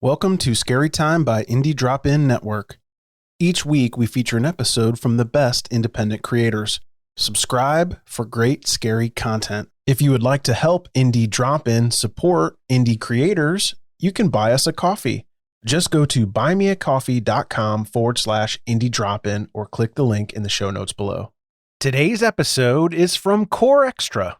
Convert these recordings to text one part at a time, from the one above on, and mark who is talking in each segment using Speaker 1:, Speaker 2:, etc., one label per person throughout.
Speaker 1: Welcome to Scary Time by Indie Drop-In Network. Each week, we feature an episode from the best independent creators. Subscribe for great scary content. If you would like to help Indie Drop-In support indie creators, you can buy us a coffee. Just go to buymeacoffee.com/indie drop-in or click the link in the show notes below. Today's episode is from CoreXtra.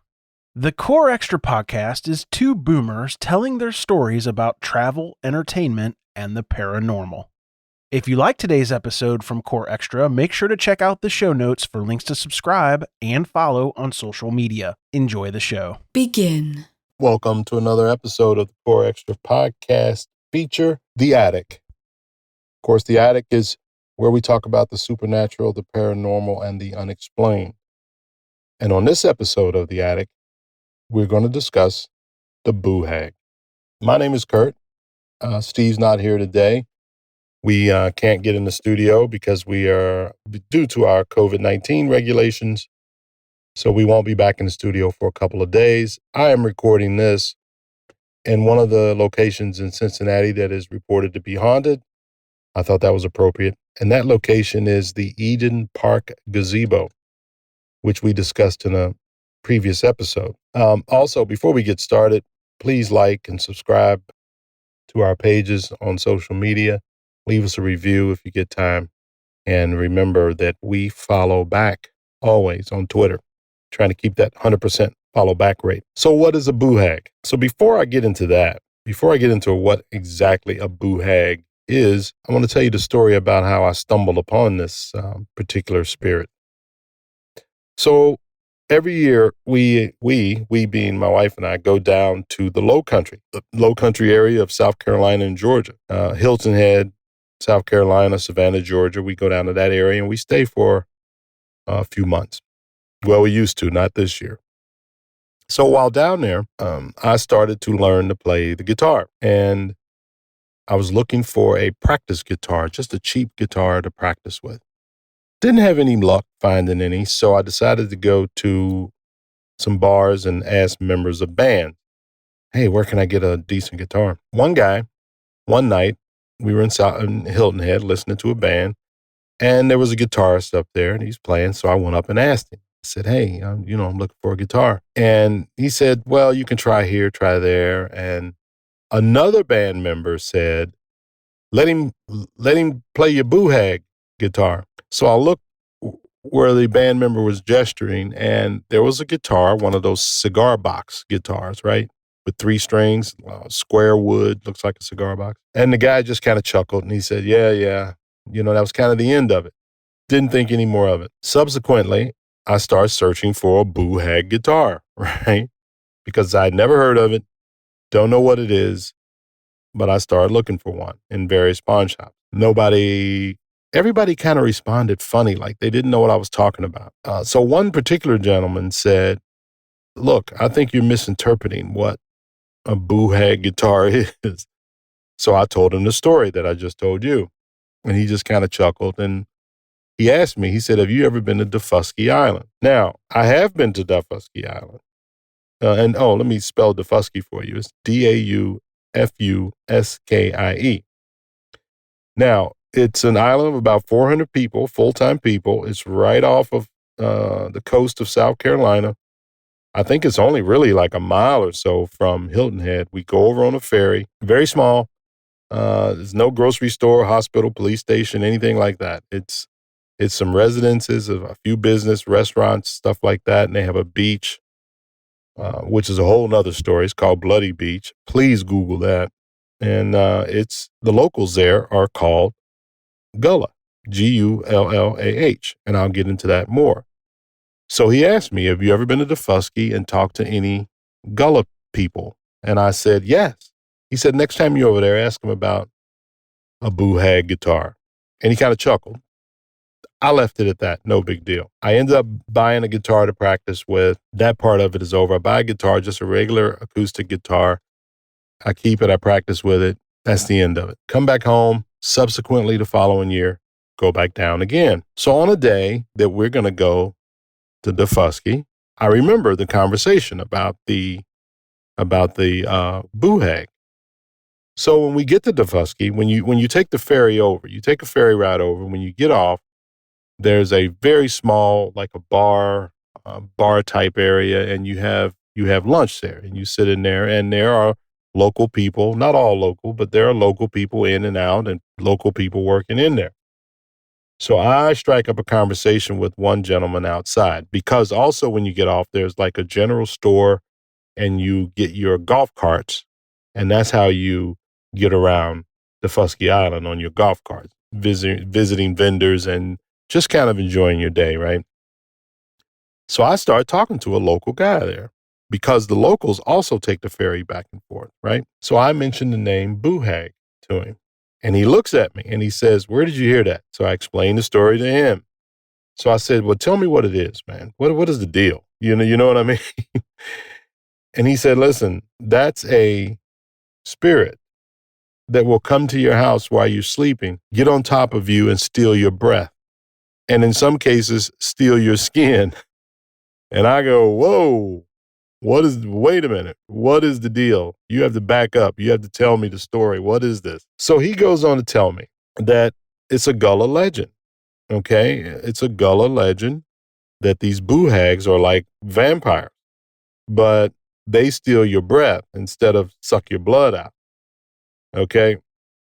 Speaker 1: The CoreXtra podcast is two boomers telling their stories about travel, entertainment, and the paranormal. If you like today's episode from CoreXtra, make sure to check out the show notes for links to subscribe and follow on social media. Enjoy the show.
Speaker 2: Begin.
Speaker 3: Welcome to another episode of the CoreXtra podcast feature, The Attic. Of course, The Attic is where we talk about the supernatural, the paranormal, and the unexplained. And on this episode of The Attic, we're going to discuss the Boo Hag. My name is Kurt. Steve's not here today. We can't get in the studio because we are, due to our COVID-19 regulations, so we won't be back in the studio for a couple of days. I am recording this in one of the locations in Cincinnati that is reported to be haunted. I thought that was appropriate. And that location is the Eden Park Gazebo, which we discussed in a previous episode. Also, before we get started, please like and subscribe to our pages on social media. Leave us a review if you get time. And remember that we follow back always on Twitter, trying to keep that 100% follow back rate. So what is a boo hag? So before I get into that, before I get into what exactly a boo hag is, I want to tell you the story about how I stumbled upon this particular spirit. So every year, we being my wife and I, go down to the low country area of South Carolina and Georgia, Hilton Head, South Carolina, Savannah, Georgia. We go down to that area and we stay for a few months. Well, we used to, not this year. So while down there, I started to learn to play the guitar, and I was looking for a practice guitar, just a cheap guitar to practice with. Didn't have any luck finding any, so I decided to go to some bars and ask members of bands, hey, where can I get a decent guitar? One guy, one night, we were in Hilton Head listening to a band, and there was a guitarist up there, and he's playing, so I went up and asked him. I said, hey, I'm looking for a guitar. And he said, well, you can try here, try there. And another band member said, let him play your boo hag guitar. So I looked where the band member was gesturing, and there was a guitar, one of those cigar box guitars, right? With 3 strings, square wood, looks like a cigar box. And the guy just kind of chuckled, and he said, yeah. That was kind of the end of it. Didn't think any more of it. Subsequently, I started searching for a boo hag guitar, right? Because I'd never heard of it, don't know what it is, but I started looking for one in various pawn shops. Everybody kind of responded funny, like they didn't know what I was talking about. So one particular gentleman said, look, I think you're misinterpreting what a boo hag guitar is. So I told him the story that I just told you. And he just kind of chuckled. And he asked me, he said, have you ever been to Daufuskie Island? Now, I have been to Daufuskie Island. Let me spell Daufuskie for you. It's Daufuskie. Now, it's an island of about 400 people, full-time people. It's right off of the coast of South Carolina. I think it's only really like a mile or so from Hilton Head. We go over on a ferry, very small. There's no grocery store, hospital, police station, anything like that. It's some residences, a few business, restaurants, stuff like that. And they have a beach, which is a whole nother story. It's called Bloody Beach. Please Google that. And the locals there are called Gullah, Gullah, and I'll get into that more. So he asked me, have you ever been to Daufuskie and talked to any Gullah people? And I said, yes. He said, next time you're over there, ask him about a boo hag guitar. And he kind of chuckled. I left it at that. No big deal. I ended up buying a guitar to practice with. That part of it is over. I buy a guitar, just a regular acoustic guitar. I keep it. I practice with it. That's the end of it. Come back home. Subsequently, the following year, go back down again. So on a day that we're going to go to Daufuskie, I remember the conversation about the boo hag. So when we get to Daufusky, when you take the ferry over, you take a ferry ride over. When you get off, there's a very small, like a bar type area, and you have lunch there, and you sit in there, and there are local people, not all local, but there are local people in and out, and local people working in there. So I strike up a conversation with one gentleman outside, because also when you get off, there's like a general store, and you get your golf carts, and that's how you get around the Fusky Island on your golf carts, visiting vendors and just kind of enjoying your day, right? So I started talking to a local guy there, because the locals also take the ferry back and forth, right? So I mentioned the name Boohag to him, and he looks at me and he says, "Where did you hear that?" So I explained the story to him. So I said, "Well, tell me what it is, man. What is the deal? You know what I mean?" And he said, "Listen, that's a spirit that will come to your house while you're sleeping, get on top of you and steal your breath. And in some cases, steal your skin." And I go, "Whoa, wait a minute. What is the deal? You have to back up. You have to tell me the story. What is this?" So he goes on to tell me that it's a Gullah legend. Okay. It's a Gullah legend that these boohags are like vampires, but they steal your breath instead of suck your blood out. Okay.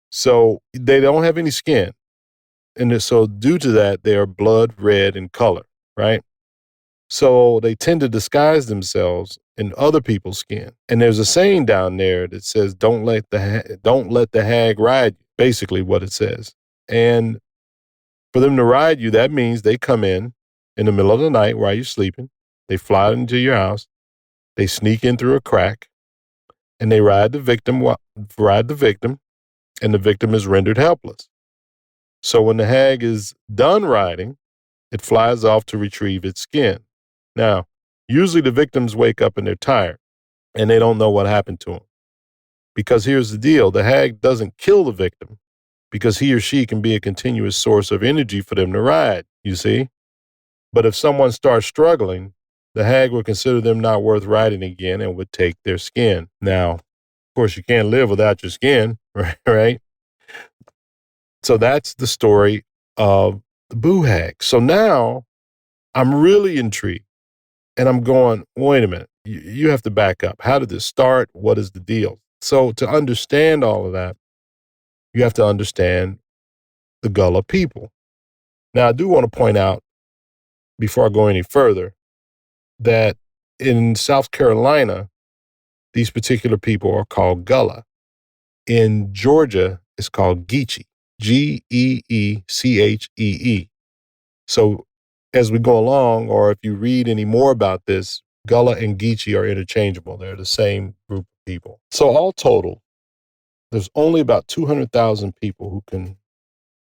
Speaker 3: So they don't have any skin. And so due to that, they are blood red in color, right? So they tend to disguise themselves in other people's skin. And there's a saying down there that says, don't let the hag ride you," basically what it says. And for them to ride you, that means they come in the middle of the night while you're sleeping. They fly into your house. They sneak in through a crack, and they ride the victim, and the victim is rendered helpless. So when the hag is done riding, it flies off to retrieve its skin. Now, usually the victims wake up and they're tired, and they don't know what happened to them. Because here's the deal: the hag doesn't kill the victim, because he or she can be a continuous source of energy for them to ride, you see? But if someone starts struggling, the hag would consider them not worth riding again and would take their skin. Now, of course, you can't live without your skin, right? So that's the story of the boo hag. So now I'm really intrigued, and I'm going, wait a minute, you have to back up. How did this start? What is the deal? So to understand all of that, you have to understand the Gullah people. Now, I do want to point out, before I go any further, that in South Carolina, these particular people are called Gullah. In Georgia, it's called Geechee, Geechee. So as we go along, or if you read any more about this, Gullah and Geechee are interchangeable. They're the same group of people. So all total, there's only about 200,000 people who can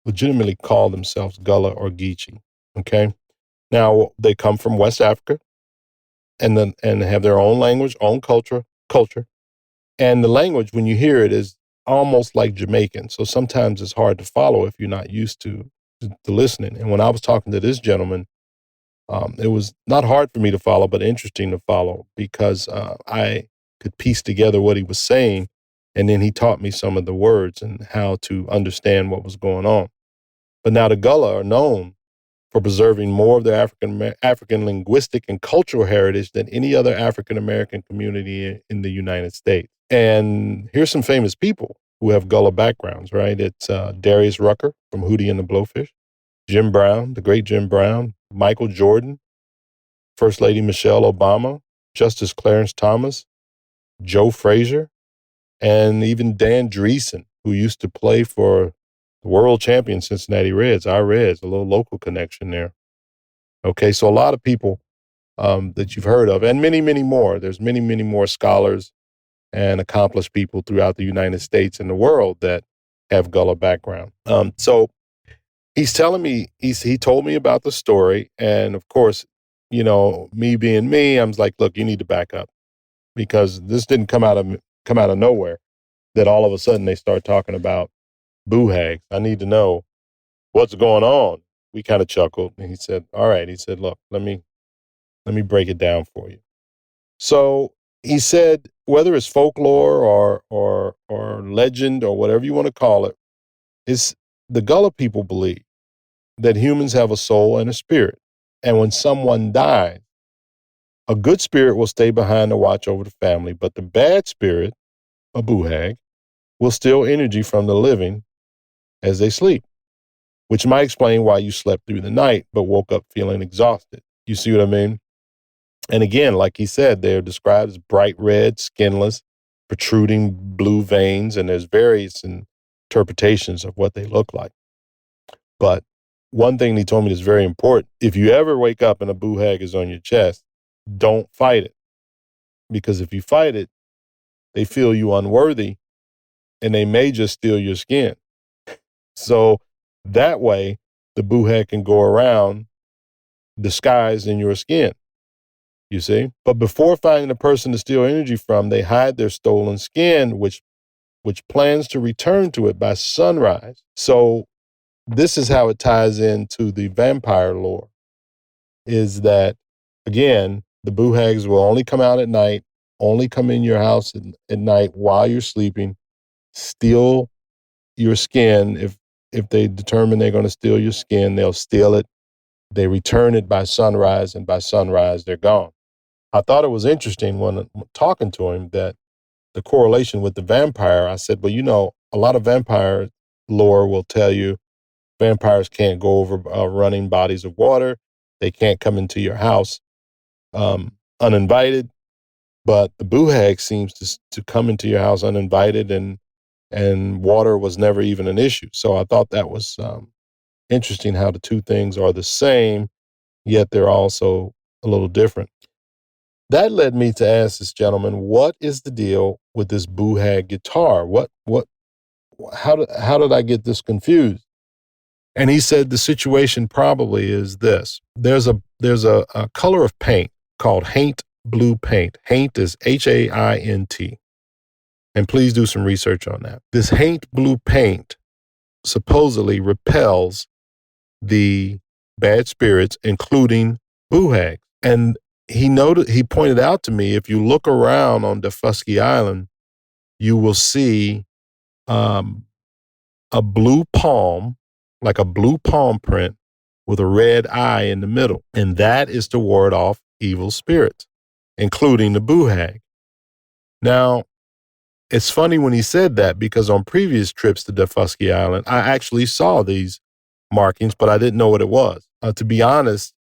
Speaker 3: legitimately call themselves Gullah or Geechee. Okay. Now they come from West Africa, and have their own language, own culture. And the language, when you hear it, is almost like Jamaican. So sometimes it's hard to follow if you're not used to listening. And when I was talking to this gentleman, it was not hard for me to follow, but interesting to follow, because I could piece together what he was saying. And then he taught me some of the words and how to understand what was going on. But now the Gullah are known for preserving more of their African linguistic and cultural heritage than any other African American community in the United States. And here's some famous people who have Gullah backgrounds, right? It's Darius Rucker from Hootie and the Blowfish, Jim Brown, the great Jim Brown, Michael Jordan, First Lady Michelle Obama, Justice Clarence Thomas, Joe Frazier, and even Dan Dreesen, who used to play for the world champion Cincinnati Reds, our Reds, a little local connection there. Okay, so a lot of people that you've heard of, and many, many more. There's many, many more scholars and accomplished people throughout the United States and the world that have Gullah background. So he's telling me, he told me about the story. And of course, me being me, I'm like, look, you need to back up, because this didn't come out of nowhere, that all of a sudden they start talking about boo hags. I need to know what's going on. We kind of chuckled, and he said, all right. He said, look, let me break it down for you. So he said, whether it's folklore or legend or whatever you want to call it, is the Gullah people believe that humans have a soul and a spirit. And when someone dies, a good spirit will stay behind to watch over the family, but the bad spirit, a buhag, will steal energy from the living as they sleep, which might explain why you slept through the night but woke up feeling exhausted. You see what I mean? And again, like he said, they're described as bright red, skinless, protruding blue veins, and there's various interpretations of what they look like. But one thing he told me is very important. If you ever wake up and a buhag is on your chest, don't fight it. Because if you fight it, they feel you unworthy and they may just steal your skin. So that way, the buhag can go around disguised in your skin. You see? But before finding a person to steal energy from, they hide their stolen skin, which plans to return to it by sunrise. So this is how it ties into the vampire lore, is that, again, the buhags will only come out at night, only come in your house at night while you're sleeping, steal your skin. If they determine they're going to steal your skin, they'll steal it. They return it by sunrise, and by sunrise, they're gone. I thought it was interesting when talking to him that the correlation with the vampire, I said, well, a lot of vampire lore will tell you vampires can't go over running bodies of water. They can't come into your house uninvited. But the buhag seems to come into your house uninvited, and water was never even an issue. So I thought that was interesting how the two things are the same, yet they're also a little different. That led me to ask this gentleman, what is the deal with this buhag guitar? How did I get this confused? And he said the situation probably is this. There's a color of paint called haint blue paint. Haint is Haint. And please do some research on that. This haint blue paint supposedly repels the bad spirits, including buhags. And he pointed out to me, if you look around on Defusky Island, you will see a blue palm, like a blue palm print with a red eye in the middle. And that is to ward off evil spirits, including the buhag. Now, it's funny when he said that, because on previous trips to Defusky Island, I actually saw these markings, but I didn't know what it was. To be honest,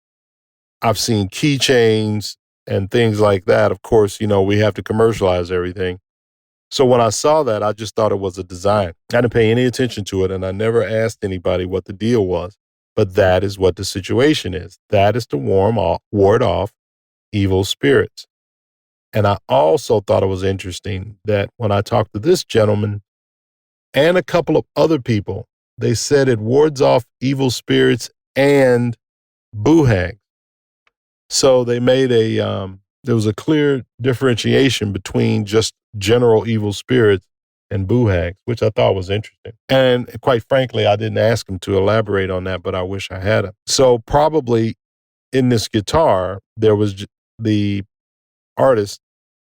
Speaker 3: I've seen keychains and things like that. Of course, we have to commercialize everything. So when I saw that, I just thought it was a design. I didn't pay any attention to it, and I never asked anybody what the deal was. But that is what the situation is. That is to ward off evil spirits. And I also thought it was interesting that when I talked to this gentleman and a couple of other people, they said it wards off evil spirits and buhags. So they made there was a clear differentiation between just general evil spirits and buhags, which I thought was interesting. And quite frankly, I didn't ask him to elaborate on that, but I wish I had it. So probably in this guitar, there was the artist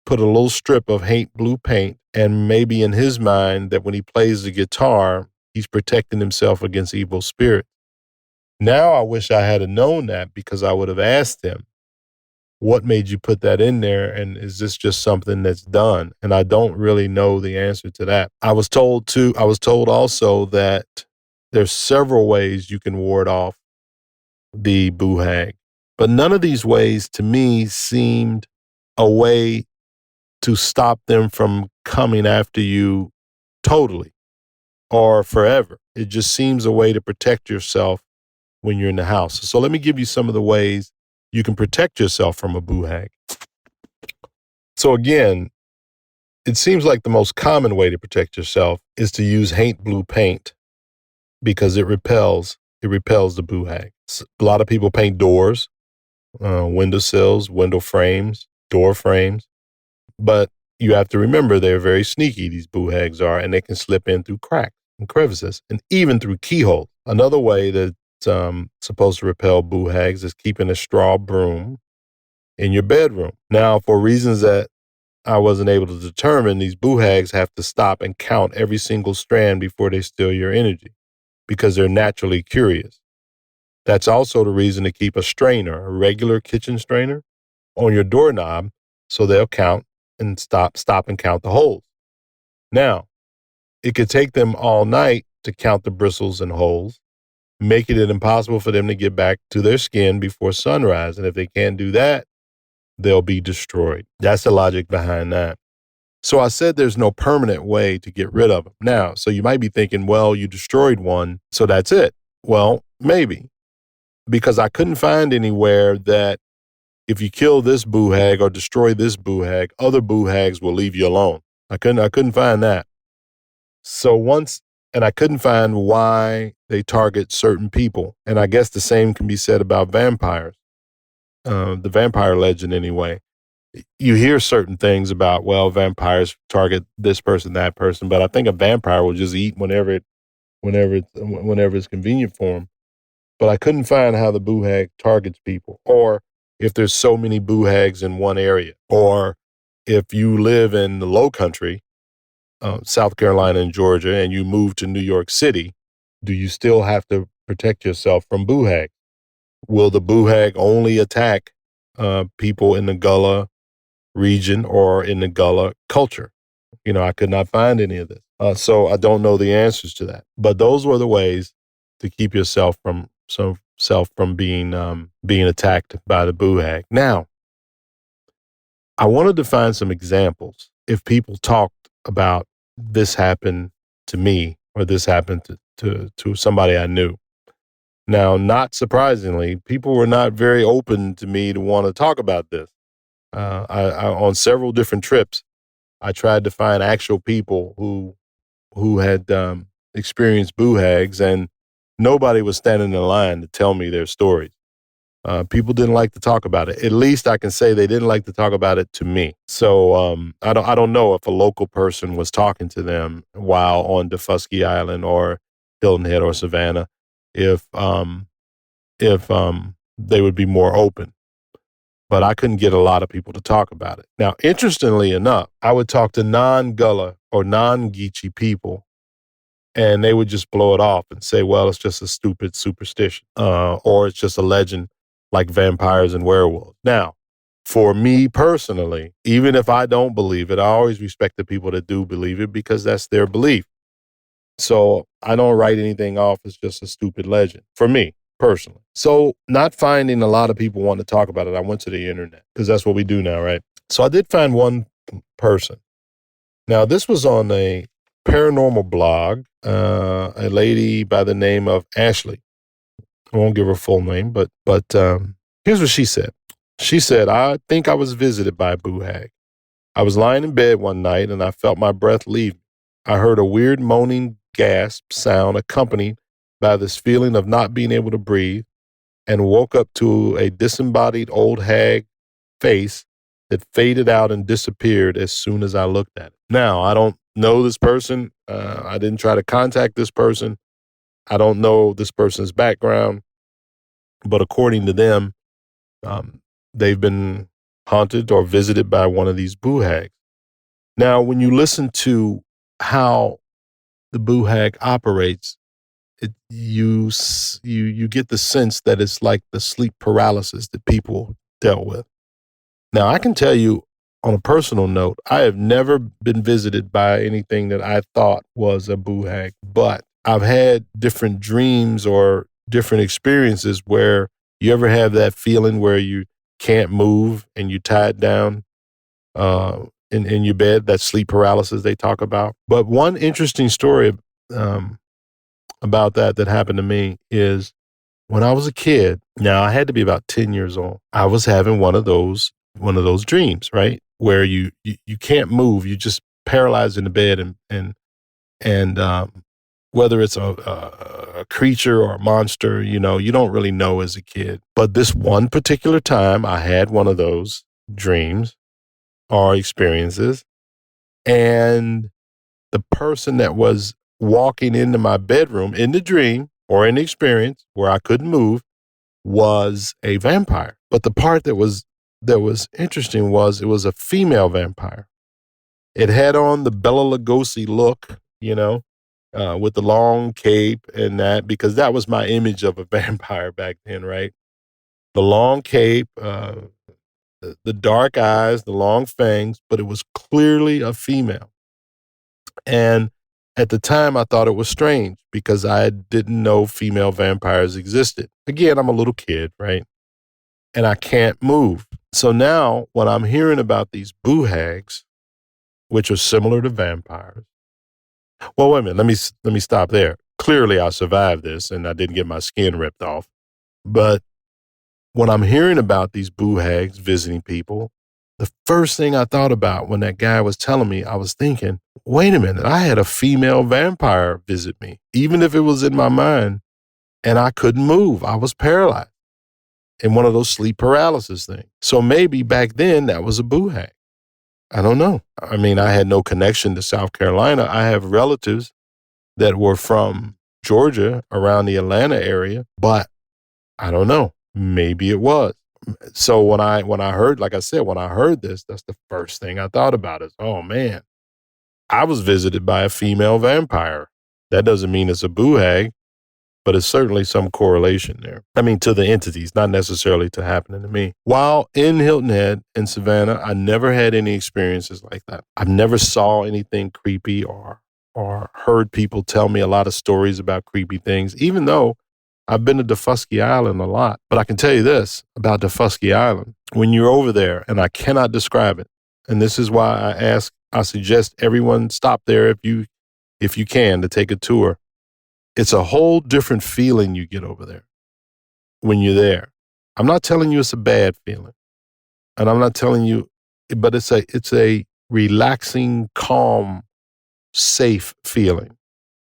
Speaker 3: put a little strip of haint blue paint, and maybe in his mind that when he plays the guitar, he's protecting himself against evil spirits. Now I wish I had known that, because I would have asked him, what made you put that in there? And is this just something that's done? And I don't really know the answer to that. I was told also that there's several ways you can ward off the buhag, but none of these ways to me seemed a way to stop them from coming after you totally or forever. It just seems a way to protect yourself when you're in the house. So let me give you some of the ways you can protect yourself from a buhag. So again, it seems like the most common way to protect yourself is to use haint blue paint, because it repels the buhag. A lot of people paint doors, windowsills, window frames, door frames. But you have to remember, they're very sneaky, these buhags are, and they can slip in through cracks and crevices and even through keyholes. Another way that's supposed to repel buhags is keeping a straw broom in your bedroom. Now, for reasons that I wasn't able to determine, these boo hags have to stop and count every single strand before they steal your energy because they're naturally curious. That's also the reason to keep a strainer, a regular kitchen strainer, on your doorknob so they'll count and stop and count the holes. Now, it could take them all night to count the bristles and holes, making it impossible for them to get back to their skin before sunrise. And if they can't do that, they'll be destroyed. That's the logic behind that. So I said there's no permanent way to get rid of them. Now, so you might be thinking, well, you destroyed one, so that's it. Well, maybe, because I couldn't find anywhere that if you kill this boo hag or destroy this boo hag, other boo hags will leave you alone. I couldn't find that. And I couldn't find why they target certain people. And I guess the same can be said about vampires. The vampire legend anyway. You hear certain things about, well, vampires target this person, that person, but I think a vampire will just eat whenever it's convenient for them. But I couldn't find how the boo hag targets people, or if there's so many boo hags in one area, or if you live in the Low Country, South Carolina and Georgia, and you move to New York City, do you still have to protect yourself from boo hag? Will the boo hag only attack people in the Gullah region or in the Gullah culture? I could not find any of this. So I don't know the answers to that. But those were the ways to keep yourself from being attacked by the boo hag. Now, I wanted to find some examples if people talked about this happened to me or this happened to somebody I knew. Now, not surprisingly, people were not very open to me to want to talk about this. I on several different trips, I tried to find actual people who had experienced boo hags, and nobody was standing in line to tell me their stories. People didn't like to talk about it. At least I can say they didn't like to talk about it to me. So I don't know if a local person was talking to them while on Defusky Island or Hilton Head or Savannah, if they would be more open. But I couldn't get a lot of people to talk about it. Now, interestingly enough, I would talk to non-Gullah or non-Geechee people, and they would just blow it off and say, well, it's just a stupid superstition, or it's just a legend like vampires and werewolves. Now, for me personally, even if I don't believe it, I always respect the people that do believe it because that's their belief. So I don't write anything off as just a stupid legend for me personally. So not finding a lot of people want to talk about it, I went to the internet because that's what we do now, right? So I did find one person. Now, this was on a paranormal blog, a lady by the name of Ashley. I won't give her full name, but here's what she said. She said, I think I was visited by a boo hag. I was lying in bed one night and I felt my breath leave me. I heard a weird moaning gasp sound accompanied by this feeling of not being able to breathe, and woke up to a disembodied old hag face that faded out and disappeared as soon as I looked at it. Now, I don't know this person. I didn't try to contact this person. I don't know this person's background, but according to them, they've been haunted or visited by one of these boo hags. Now, when you listen to how the boo hag operates, you get the sense that it's like the sleep paralysis that people dealt with. Now, I can tell you on a personal note, I have never been visited by anything that I thought was a boo hag, but I've had different dreams or different experiences where you ever have that feeling where you can't move and you're tied down in your bed, that sleep paralysis they talk about. But one interesting story about that happened to me is when I was a kid. Now, I had to be about 10 years old. I was having one of those dreams, right? Where you can't move, you just paralyzed in the bed, and whether it's a creature or a monster, you don't really know as a kid. But this one particular time, I had one of those dreams or experiences, and the person that was walking into my bedroom in the dream or in the experience where I couldn't move was a vampire. But the part that was interesting was it was a female vampire. It had on the Bela Lugosi look, with the long cape and that, because that was my image of a vampire back then, right? The long cape, the dark eyes, the long fangs, but it was clearly a female. And at the time, I thought it was strange because I didn't know female vampires existed. Again, I'm a little kid, right? And I can't move. So now when I'm hearing about these boo hags, which are similar to vampires. Well, wait a minute. Let me stop there. Clearly, I survived this and I didn't get my skin ripped off. But when I'm hearing about these boo hags visiting people, the first thing I thought about when that guy was telling me, I was thinking, wait a minute, I had a female vampire visit me, even if it was in my mind, and I couldn't move. I was paralyzed in one of those sleep paralysis things. So maybe back then that was a boo hag. I don't know. I mean, I had no connection to South Carolina. I have relatives that were from Georgia around the Atlanta area, but I don't know. Maybe it was. So when I heard, like I said, when I heard this, that's the first thing I thought about is, oh man, I was visited by a female vampire. That doesn't mean it's a boo hag, but it's certainly some correlation there. I mean, to the entities, not necessarily to happening to me. While in Hilton Head in Savannah, I never had any experiences like that. I've never saw anything creepy or heard people tell me a lot of stories about creepy things, even though I've been to Defusky Island a lot. But I can tell you this about Defusky Island. When you're over there, and I cannot describe it, and this is why I suggest everyone stop there if you can to take a tour. It's a whole different feeling you get over there when you're there. I'm not telling you it's a bad feeling. And I'm not telling you, but it's a relaxing, calm, safe feeling.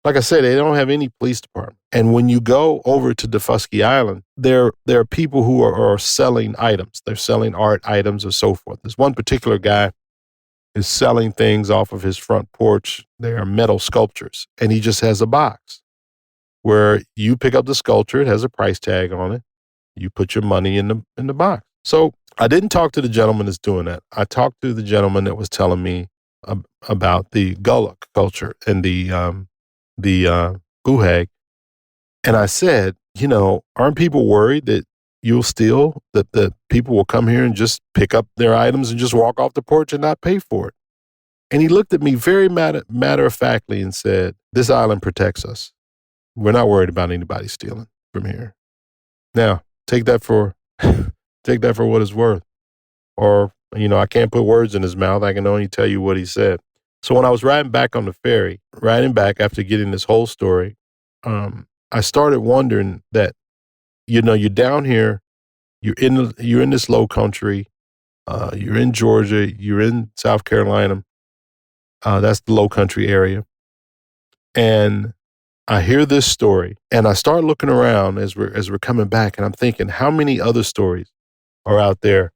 Speaker 3: Like I said, they don't have any police department. And when you go over to Defusky Island, there are people who are selling items. They're selling art items or so forth. There's one particular guy is selling things off of his front porch. They are metal sculptures. And he just has a box where you pick up the sculpture. It has a price tag on it. You put your money in the box. So I didn't talk to the gentleman that's doing that. I talked to the gentleman that was telling me about the Gullah culture and the boo hag. And I said, aren't people worried that you'll steal, that the people will come here and just pick up their items and just walk off the porch and not pay for it? And he looked at me very matter-of-factly and said, this island protects us. We're not worried about anybody stealing from here. Now, take that for what it's worth. Or, I can't put words in his mouth. I can only tell you what he said. So when I was riding back on the ferry, after getting this whole story, I started wondering that, you're down here, you're in this low country, you're in Georgia, you're in South Carolina, that's the low country area. And I hear this story and I start looking around as we're coming back, and I'm thinking, how many other stories are out there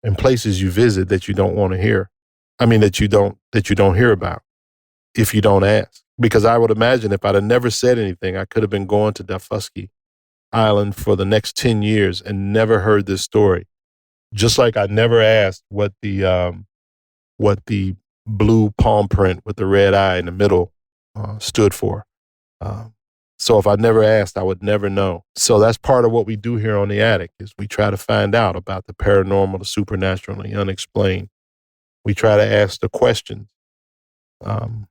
Speaker 3: in places you visit that you don't want to hear? I mean, that you don't hear about if you don't ask. Because I would imagine if I'd have never said anything, I could have been going to Defusky Island for the next 10 years and never heard this story. Just like I never asked what the blue palm print with the red eye in the middle stood for. So if I never asked, I would never know. So that's part of what we do here on The Attic is we try to find out about the paranormal, the supernatural, and the unexplained. We try to ask the questions,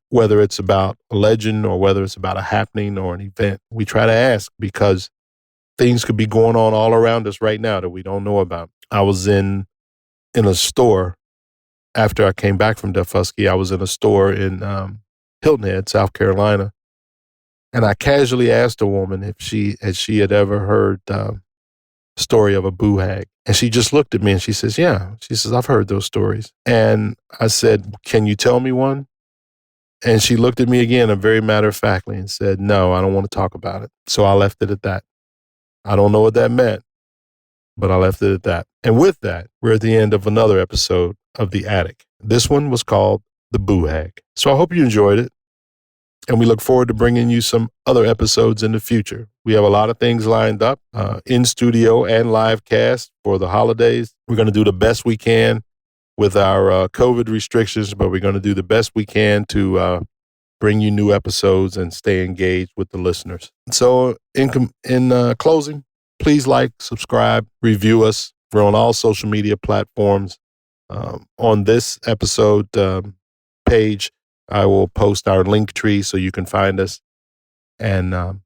Speaker 3: whether it's about a legend or whether it's about a happening or an event. We try to ask because things could be going on all around us right now that we don't know about. I was in a store after I came back from Defusky. I was in a store in Hilton Head, South Carolina. And I casually asked a woman if she had ever heard the story of a boo hag. And she just looked at me and she says, yeah. She says, I've heard those stories. And I said, can you tell me one? And she looked at me again, very matter-of-factly, and said, no, I don't want to talk about it. So I left it at that. I don't know what that meant, but I left it at that. And with that, we're at the end of another episode of The Attic. This one was called The Boo Hag. So I hope you enjoyed it. And we look forward to bringing you some other episodes in the future. We have a lot of things lined up in studio and live cast for the holidays. We're going to do the best we can with our COVID restrictions, but we're going to do the best we can to bring you new episodes and stay engaged with the listeners. So in closing, please like, subscribe, review us. We're on all social media platforms. On this episode page, I will post our link tree so you can find us. And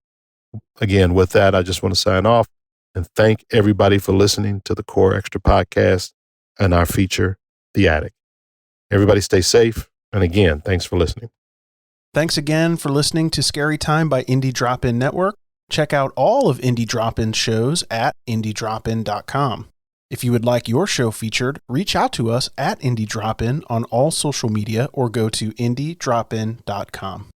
Speaker 3: again, with that, I just want to sign off and thank everybody for listening to the CoreXtra podcast and our feature, The Attic. Everybody stay safe. And again, thanks for listening.
Speaker 1: Thanks again for listening to Scary Time by Indie Drop-In Network. Check out all of Indie Drop-In shows at indiedropin.com. If you would like your show featured, reach out to us at Indie Drop-In on all social media or go to indiedropin.com.